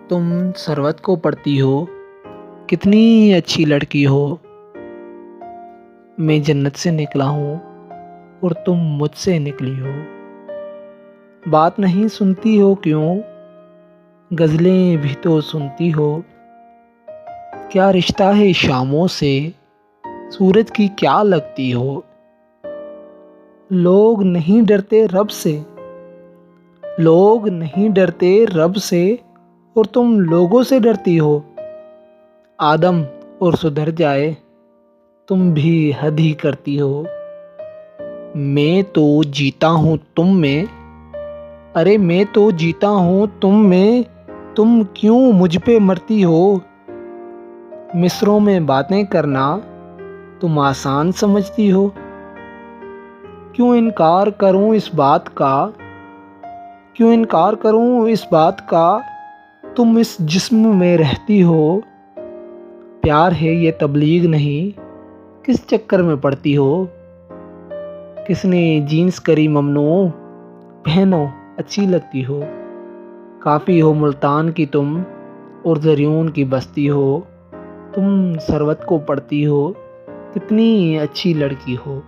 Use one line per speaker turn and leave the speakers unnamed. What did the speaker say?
तुम सरवत को पढ़ती हो, कितनी अच्छी लड़की हो। मैं जन्नत से निकला हूँ और तुम मुझसे निकली हो। बात नहीं सुनती हो क्यों, गज़लें भी तो सुनती हो। क्या रिश्ता है शामों से, सूरज की क्या लगती हो। लोग नहीं डरते रब से, लोग नहीं डरते रब से, और तुम लोगों से डरती हो। आदम और सुधर जाए, तुम भी हद ही करती हो। मैं तो जीता हूँ तुम में, अरे मैं तो जीता हूँ तुम में, तुम क्यों मुझ पे मरती हो। मिस्रों में बातें करना तुम आसान समझती हो। क्यों इनकार करूँ इस बात का, क्यों इनकार करूँ इस बात का, तुम इस जिस्म में रहती हो। प्यार है ये तबलीग नहीं, किस चक्कर में पड़ती हो। किसने जीन्स करी ममनू, पहनो अच्छी लगती हो। काफ़ी हो मुल्तान की तुम और ज़रियून की बस्ती हो। तुम सरवत को पढ़ती हो, कितनी अच्छी लड़की हो।